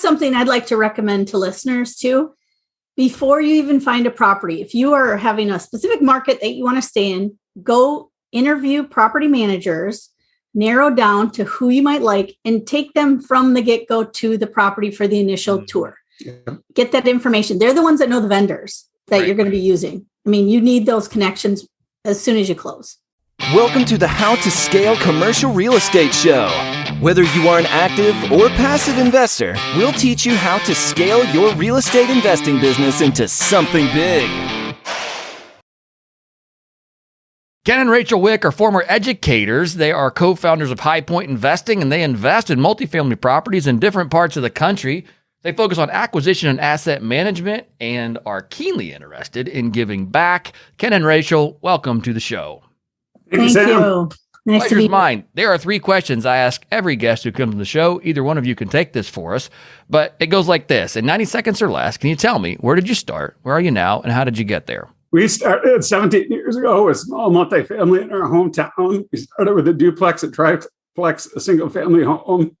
something I'd like to recommend to listeners too. Before you even find a property, if you are having a specific market that you want to stay in, go interview property managers, narrow down to who you might like, and take them from the get-go to the property for the initial tour. Yeah. Get that information. They're the ones that know the vendors that you're going to be using. I mean, you need those connections as soon as you close. Welcome to the How to Scale Commercial Real Estate Show. Whether you are an active or passive investor, we'll teach you how to scale your real estate investing business into something big. Ken and Rachael Wick are former educators. They are co-founders of High Point Investing, and they invest in multifamily properties in different parts of the country. They focus on acquisition and asset management and are keenly interested in giving back. Ken and Rachael, welcome to the show. Thank you. Nice to be here. Mine. There are 3 questions I ask every guest who comes to the show. Either one of you can take this for us, but it goes like this. In 90 seconds or less, can you tell me, where did you start? Where are you now? And how did you get there? We started 17 years ago with small multifamily in our hometown. We started with a duplex, a triplex, a single family home,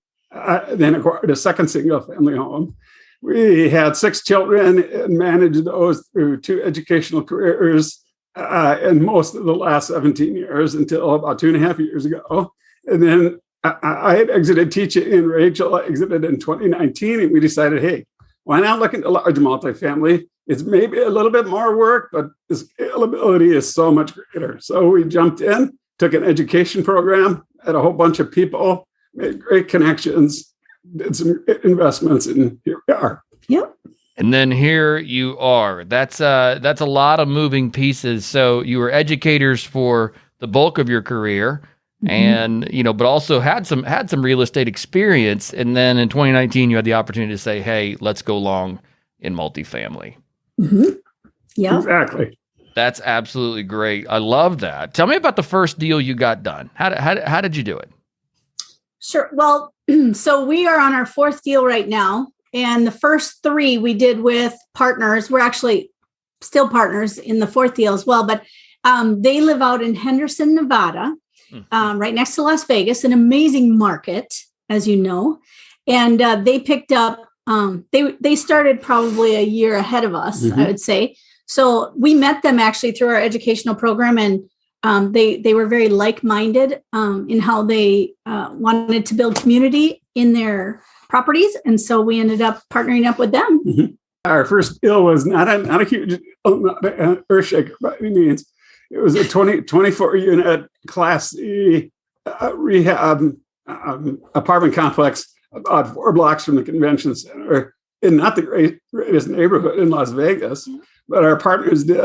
then acquired a second single family home. We had 6 children and managed those through 2 educational careers. And most of the last 17 years until about 2.5 years ago. And then I had exited teaching, and Rachel exited in 2019. And we decided, hey, why not look into large multifamily? It's maybe a little bit more work, but the scalability is so much greater. So we jumped in, took an education program, had a whole bunch of people, made great connections, did some investments, and here we are. Yep. And then here you are. That's a lot of moving pieces. So you were educators for the bulk of your career, and but also had some real estate experience. And then in 2019, you had the opportunity to say, "Hey, let's go long in multifamily." Mm-hmm. Yeah, exactly. That's absolutely great. I love that. Tell me about the first deal you got done. How did you do it? Sure. Well, so we are on our 4th deal right now. And the first 3 we did with partners. We're actually still partners in the 4th deal as well, but they live out in Henderson, Nevada, right next to Las Vegas, an amazing market, as you know. And they picked up, they started probably a year ahead of us, I would say. So we met them actually through our educational program, and they were very like-minded in how they wanted to build community in their properties, and so we ended up partnering up with them. Our first deal was not a huge, not an earth shaker by any means. It was a 24 unit Class C rehab apartment complex about 4 blocks from the convention center in not the greatest neighborhood in Las Vegas. But our partners did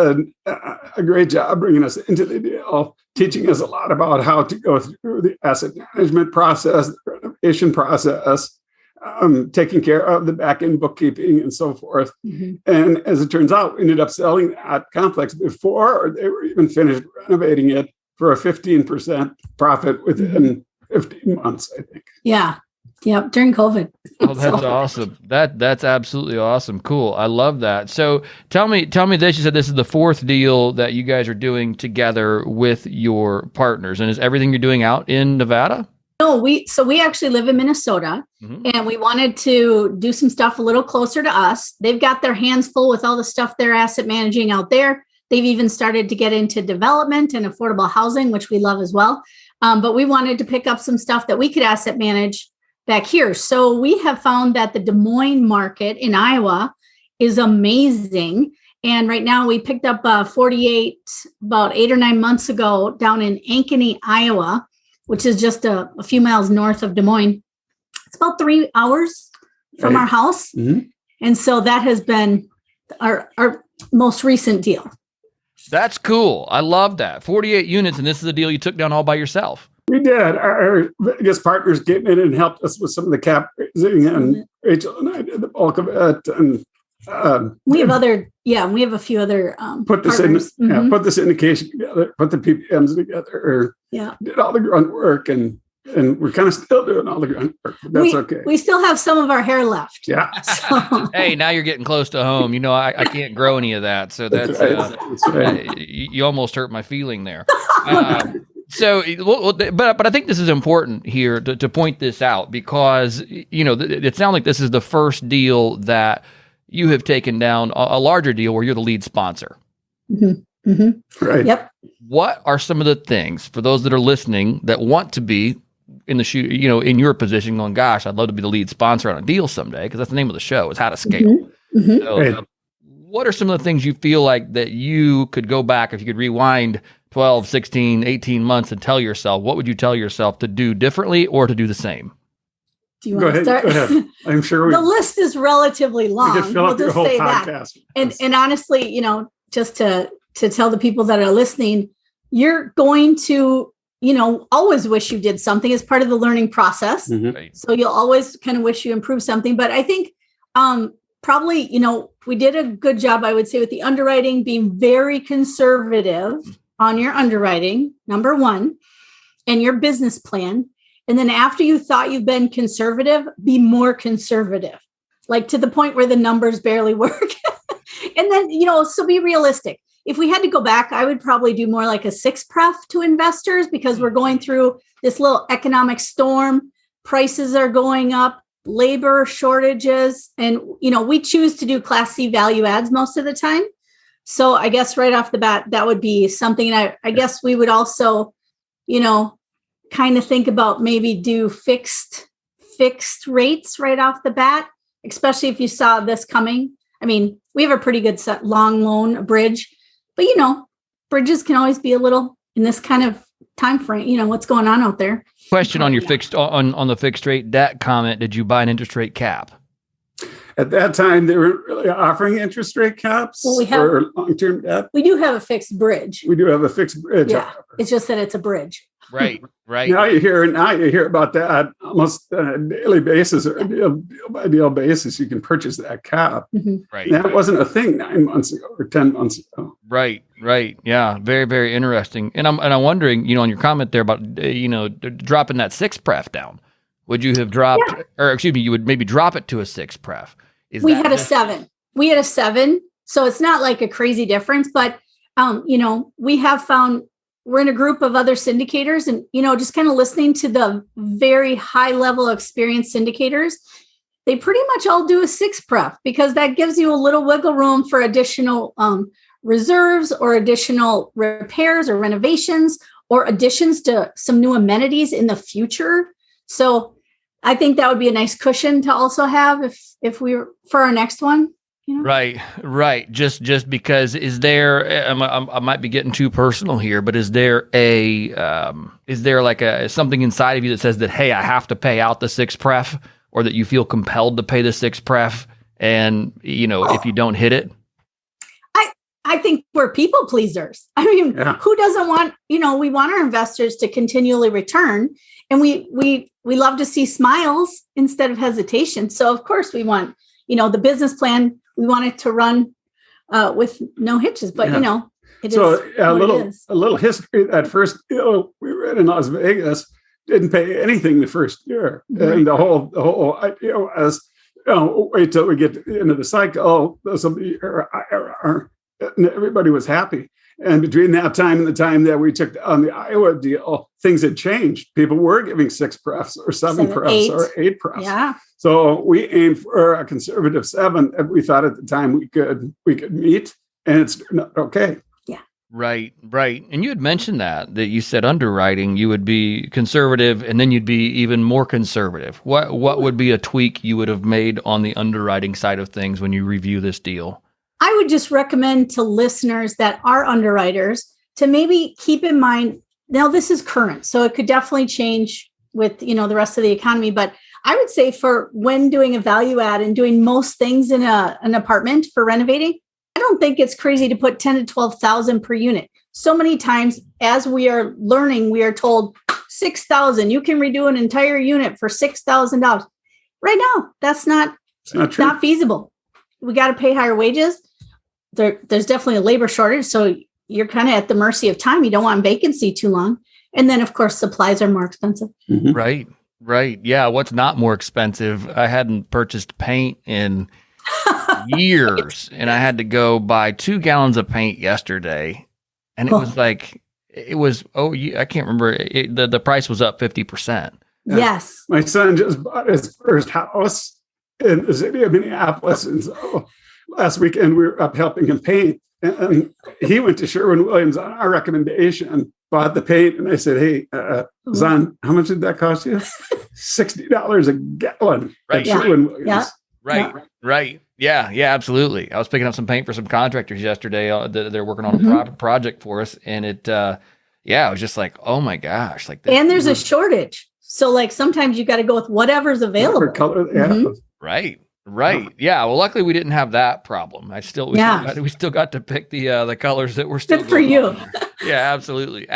a great job bringing us into the deal, teaching us a lot about how to go through the asset management process, the renovation process, taking care of the back-end bookkeeping and so forth. And as it turns out, we ended up selling that complex before they were even finished renovating it for a 15% profit within 15 months, I think. Yeah. Yep. During COVID. Oh, that's awesome. That's absolutely awesome. Cool. I love that. So tell me this. You said this is the 4th deal that you guys are doing together with your partners. And is everything you're doing out in Nevada? No, we actually live in Minnesota, and we wanted to do some stuff a little closer to us. They've got their hands full with all the stuff they're asset managing out there. They've even started to get into development and affordable housing, which we love as well. But we wanted to pick up some stuff that we could asset manage back here. So we have found that the Des Moines market in Iowa is amazing. And right now we picked up 48 about 8 or 9 months ago down in Ankeny, Iowa, which is just a few miles north of Des Moines. It's about 3 hours from our house. And so that has been our most recent deal. That's cool. I love that. 48 units, and this is a deal you took down all by yourself. We did. Our biggest partners came in and helped us with some of the cap raising, and Rachel and I did the bulk of it. And we have a few other put this partners. put the syndication together, put the PPMs together, did all the grunt work, and we're kind of still doing all the grunt work, but that's okay. We still have some of our hair left. Yeah. So. Hey, now you're getting close to home. You know, I can't grow any of that, so that's right. you almost hurt my feeling there. So, but I think this is important here to point this out because, it sounds like this is the first deal that you have taken down a larger deal where you're the lead sponsor. Mm-hmm. Mm-hmm. Right. Yep. What are some of the things for those that are listening that want to be in the shoe, in your position going, gosh, I'd love to be the lead sponsor on a deal someday, because that's the name of the show, is How to Scale. Mm-hmm. Mm-hmm. So, Right. what are some of the things you feel like that you could go back, if you could rewind 12, 16, 18 months and tell yourself, what would you tell yourself to do differently or to do the same? Do you want to start? Go ahead. I'm sure the list is relatively long. we could fill up your whole podcast. And honestly, just to tell the people that are listening, you're going to, always wish you did something as part of the learning process. Mm-hmm. Right. So you'll always kind of wish you improved something. But I think probably, we did a good job, I would say, with the underwriting, being very conservative on your underwriting, number one, and your business plan. And then after you thought you've been conservative, be more conservative, like to the point where the numbers barely work. And then, so be realistic. If we had to go back, I would probably do more like a 6 pref to investors, because we're going through this little economic storm. Prices are going up, labor shortages, and, we choose to do Class C value adds most of the time. So I guess right off the bat, that would be something. And I guess we would also, kind of think about maybe do fixed rates right off the bat, especially if you saw this coming. I mean, we have a pretty good long loan, a bridge, but bridges can always be a little in this kind of time frame, what's going on out there. Question on your fixed on the fixed rate debt comment. Did you buy an interest rate cap? At that time, they weren't really offering interest rate caps for long-term debt. We do have a fixed bridge. We do have a fixed bridge. Yeah, it's just that it's a bridge. Right. Now you hear about that almost on a daily basis or a deal by deal basis. You can purchase that cap. Mm-hmm. Right. That wasn't a thing 9 months ago or 10 months ago. Right. Yeah. Very, very interesting. And I'm wondering, on your comment there about, dropping that 6 pref down, would you have dropped, or excuse me, you would maybe drop it to a 6 pref? We had a 7. We had a 7. So it's not like a crazy difference, but, we have found we're in a group of other syndicators and, just kind of listening to the very high level experienced syndicators, they pretty much all do a 6 pref, because that gives you a little wiggle room for additional reserves or additional repairs or renovations or additions to some new amenities in the future. So I think that would be a nice cushion to also have if we were for our next one. Right. Just because is there? I might be getting too personal here, but is there like something inside of you that says that, hey, I have to pay out the 6 pref, or that you feel compelled to pay the 6 pref, and if you don't hit it? I think we're people pleasers. I mean, Who doesn't want? We want our investors to continually return, and we love to see smiles instead of hesitation. So of course we want the business plan. We want it to run with no hitches, but it so is. A little history. That first deal we were in Las Vegas didn't pay anything the first year, and the whole idea was, wait till we get to the end of the cycle. This will be our IRR, and everybody was happy. And between that time and the time that we took on the Iowa deal, things had changed. People were giving 6 prefs or 7 prefs or 8 prefs. Yeah. So we aimed for a conservative 7 that we thought at the time we could meet, and it's not okay. Yeah. Right. And you had mentioned that you said underwriting, you would be conservative, and then you'd be even more conservative. What would be a tweak you would have made on the underwriting side of things when you review this deal? I would just recommend to listeners that are underwriters to maybe keep in mind, now this is current, so it could definitely change with, the rest of the economy. But I would say for when doing a value add and doing most things in an apartment for renovating, I don't think it's crazy to put 10 to 12,000 per unit. So many times as we are learning, we are told 6,000, you can redo an entire unit for $6,000. Right now, that's not feasible. We got to pay higher wages. There's definitely a labor shortage. So you're kind of at the mercy of time. You don't want vacancy too long. And then, of course, supplies are more expensive. Mm-hmm. Right. Yeah. What's not more expensive? I hadn't purchased paint in years, and I had to go buy 2 gallons of paint yesterday. And it was like, it was, I can't remember. The price was up 50%. Yes. My son just bought his first house in the city of Minneapolis. And so last weekend we were up helping him paint. And he went to Sherwin-Williams on our recommendation, bought the paint. And I said, hey, son, how much did that cost you? $60 a gallon at Sherwin-Williams. Yeah. Right. Yeah, absolutely. I was picking up some paint for some contractors yesterday. They're working on a project for us. And it was just like, oh my gosh. Like, and there's a shortage. So like sometimes you got to go with whatever's available. Whatever color they have. Right. Yeah. Well, luckily we didn't have that problem. We still got to pick the colors that were still good for you. Yeah, absolutely.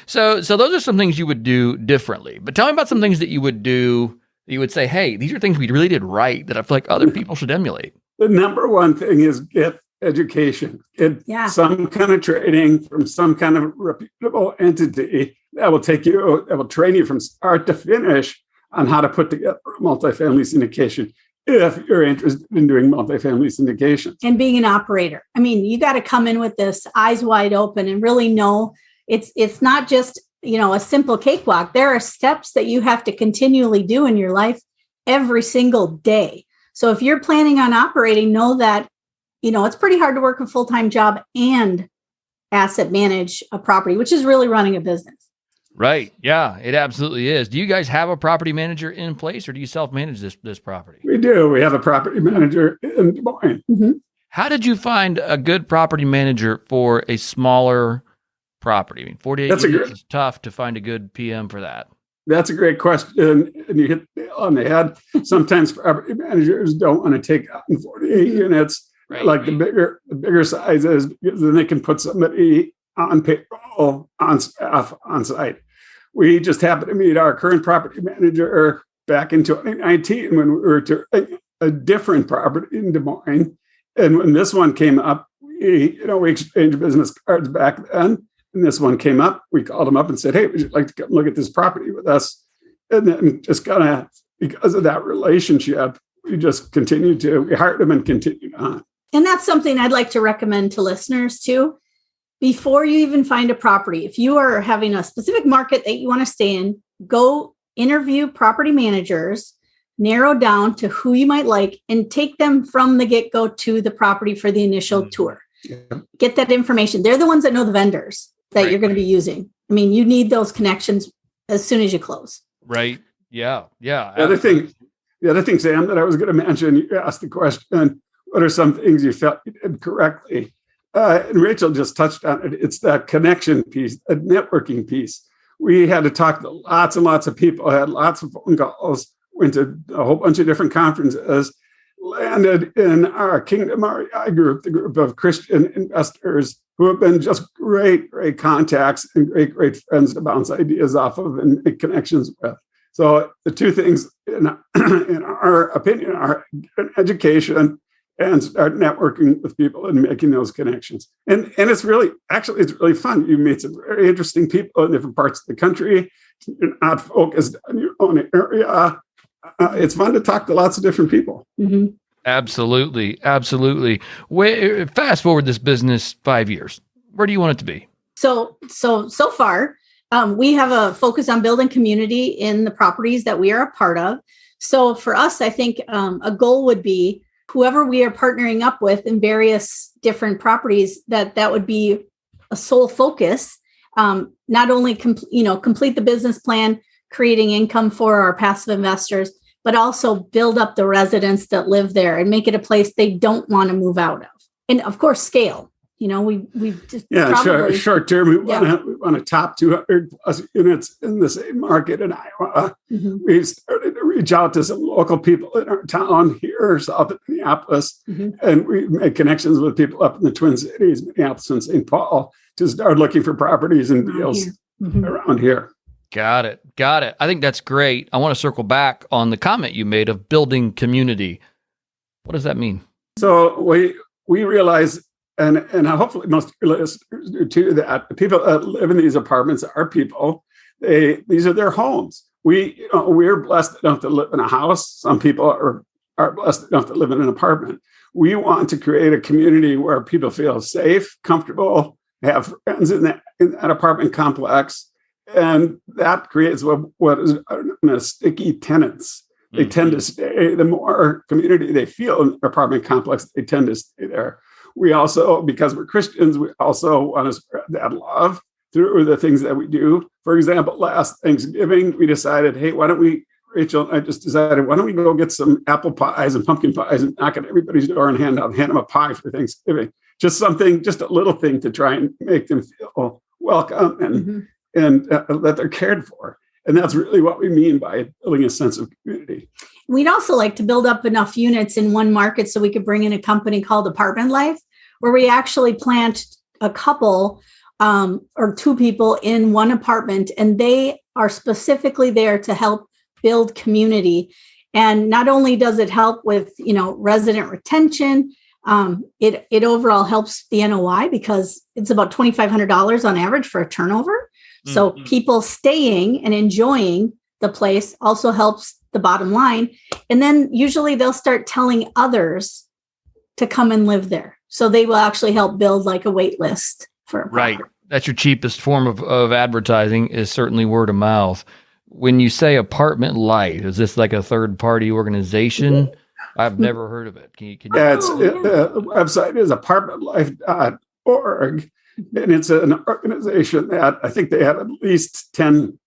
So those are some things you would do differently. But tell me about some things that you would do. You would say, hey, these are things we really did right that I feel like other people should emulate. The number one thing is get education. Get some kind of training from some kind of reputable entity that will train you from start to finish on how to put together multifamily syndication if you're interested in doing multifamily syndication. And being an operator. I mean, you got to come in with this eyes wide open and really know it's not just, a simple cakewalk. There are steps that you have to continually do in your life every single day. So if you're planning on operating, know that, it's pretty hard to work a full-time job and asset manage a property, which is really running a business. Right. Yeah, it absolutely is. Do you guys have a property manager in place or do you self-manage this property? We do. We have a property manager in Des Moines. Mm-hmm. How did you find a good property manager for a smaller property? I mean, 48 units is tough to find a good PM for that. That's a great question. And you hit the nail on the head. Sometimes property managers don't want to take on 48 units, like the bigger sizes, because then they can put somebody on payroll, on staff, on site. We just happened to meet our current property manager back in 2019 when we were touring a different property in Des Moines. And when this one came up, we exchanged business cards back then. And this one came up, we called him up and said, hey, would you like to come look at this property with us? And then just kind of, because of that relationship, we hired him and continued on. And that's something I'd like to recommend to listeners too. Before you even find a property, if you are having a specific market that you want to stay in, go interview property managers, narrow down to who you might like, and take them from the get-go to the property for the initial tour. Yeah. Get that information. They're the ones that know the vendors that you're going to be using. I mean, you need those connections as soon as you close. Right. Yeah. The other thing, Sam, that I was going to mention, you asked the question, what are some things you felt you did correctly? And Rachel just touched on it. It's that connection piece, a networking piece. We had to talk to lots and lots of people, had lots of phone calls, went to a whole bunch of different conferences, landed in our Kingdom REI group, the group of Christian investors who have been just great contacts and great friends to bounce ideas off of and make connections with. So the two things, in our opinion, are education and start networking with people and making those connections. And it's really fun. You meet some very interesting people in different parts of the country. You're not focused on your own area. It's fun to talk to lots of different people. Mm-hmm. Absolutely. Fast forward this business 5 years. Where do you want it to be? So far, we have a focus on building community in the properties that we are a part of. So for us, I think a goal would be whoever we are partnering up with in various different properties, that would be a sole focus. Not only complete the business plan, creating income for our passive investors, but also build up the residents that live there and make it a place they don't want to move out of. And of course, scale. Short term, we want to top 200 plus units in the same market in Iowa. Mm-hmm. We started to reach out to some local people in our town here south of Minneapolis, and we made connections with people up in the Twin Cities, Minneapolis and St. Paul, to start looking for properties and deals around here. Got it. I think that's great. I want to circle back on the comment you made of building community. What does that mean? So we realize, and hopefully most listeners do too, that the people that live in these apartments are people. These are their homes. We're blessed enough to live in a house. Some people are blessed enough to live in an apartment. We want to create a community where people feel safe, comfortable, have friends in that apartment complex. And that creates what is known as sticky tenants. They tend to stay. The more community they feel in the apartment complex, they tend to stay there. We also, because we're Christians, we also want to spread that love through the things that we do. For example, last Thanksgiving, we decided, hey, Rachel and I just decided, why don't we go get some apple pies and pumpkin pies and knock on everybody's door and hand them a pie for Thanksgiving. Just a little thing to try and make them feel welcome and that they're cared for. And that's really what we mean by building a sense of community. We'd also like to build up enough units in one market so we could bring in a company called Apartment Life, where we actually plant a couple or two people in one apartment, and they are specifically there to help build community. And not only does it help with, resident retention, it overall helps the NOI because it's about $2,500 on average for a turnover. So people staying and enjoying the place also helps the bottom line. And then usually they'll start telling others to come and live there. So they will actually help build like a wait list for a property. Right. That's your cheapest form of advertising is certainly word of mouth. When you say Apartment Life, is this like a third party organization? I've never heard of it. Can you the website is apartmentlife.org. And it's an organization that I think they have at least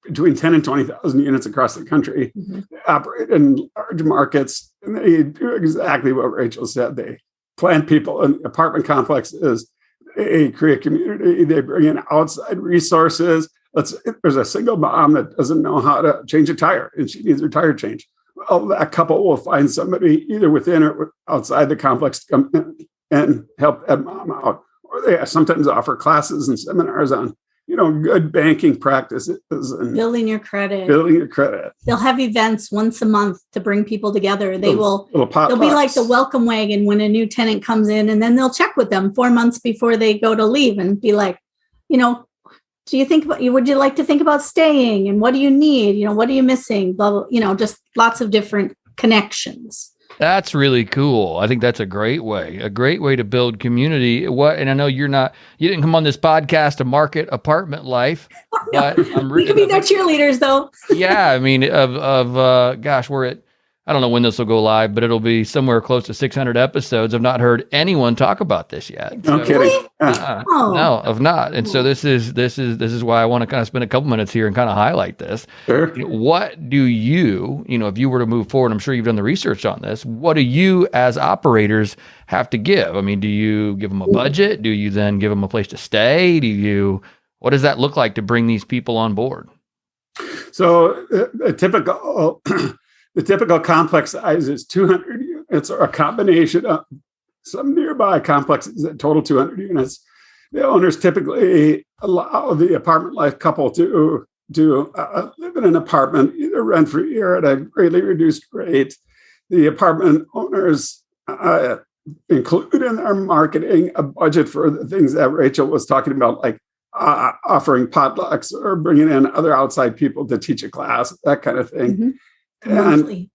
between 10 and 20,000 units across the country. They operate in large markets, and they do exactly what Rachel said. They plant people in apartment complexes. They create community. They bring in outside resources. There's a single mom that doesn't know how to change a tire, and she needs her tire changed. Well, that couple will find somebody either within or outside the complex to come in and help that mom out. Or they sometimes offer classes and seminars on, good banking practices and building your credit. They'll have events once a month to bring people together. They'll be like the welcome wagon when a new tenant comes in, and then they'll check with them 4 months before they go to leave and be like, do you would you like to think about staying? And what do you need? What are you missing? Blah, blah, just lots of different connections. That's really cool. I think that's a great way to build community. And I know you didn't come on this podcast to market Apartment Life, but we could be their cheerleaders though. Yeah. I mean, we're at, I don't know when this will go live, but it'll be somewhere close to 600 episodes. I've not heard anyone talk about this yet. No kidding. No, I've not. And so this is why I want to kind of spend a couple minutes here and kind of highlight this. Sure. What do you, if you were to move forward, I'm sure you've done the research on this. What do you as operators have to give? I mean, do you give them a budget? Do you then give them a place to stay? What does that look like to bring these people on board? So the typical complex size is 200 units or a combination of some nearby complexes that total 200 units. The owners typically allow the Apartment Life couple to live in an apartment, either rent-free or at a greatly reduced rate. The apartment owners include in their marketing a budget for the things that Rachel was talking about, like offering potlucks or bringing in other outside people to teach a class, that kind of thing. And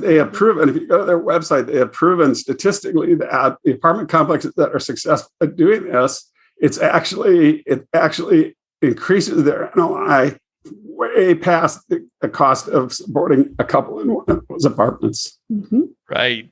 they have proven, if you go to their website, they have proven statistically that the apartment complexes that are successful at doing this, it actually increases their NOI way past the cost of supporting a couple in one of those apartments. Right.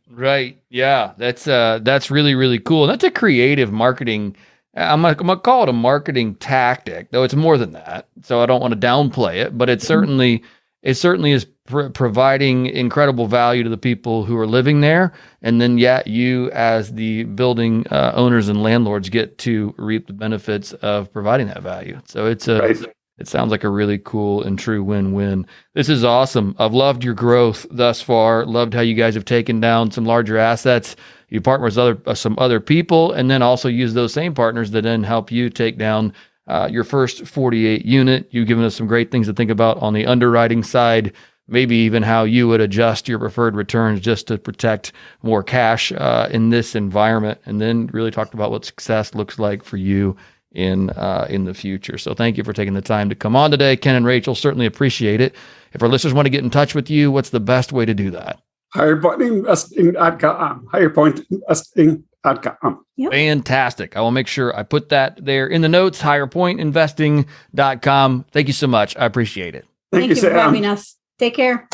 Yeah, that's really, really cool. And that's a creative marketing. I'm gonna call it a marketing tactic, though it's more than that. So I don't want to downplay it, but it certainly is providing incredible value to the people who are living there. And then, you as the building owners and landlords get to reap the benefits of providing that value. So it sounds like a really cool and true win-win. This is awesome. I've loved your growth thus far. Loved how you guys have taken down some larger assets. You partner with some other people, and then also use those same partners that then help you take down your first 48 unit. You've given us some great things to think about on the underwriting side, maybe even how you would adjust your preferred returns just to protect more cash in this environment, and then really talked about what success looks like for you in the future. So thank you for taking the time to come on today, Ken and Rachel. Certainly appreciate it. If our listeners want to get in touch with you, what's the best way to do that? HigherPointInvesting.com, HigherPointInvesting.com. higherpointinvesting.com. Yep. Fantastic. I will make sure I put that there in the notes, higherpointinvesting.com. Thank you so much. I appreciate it. Thank you, for Sam. having us. Take care.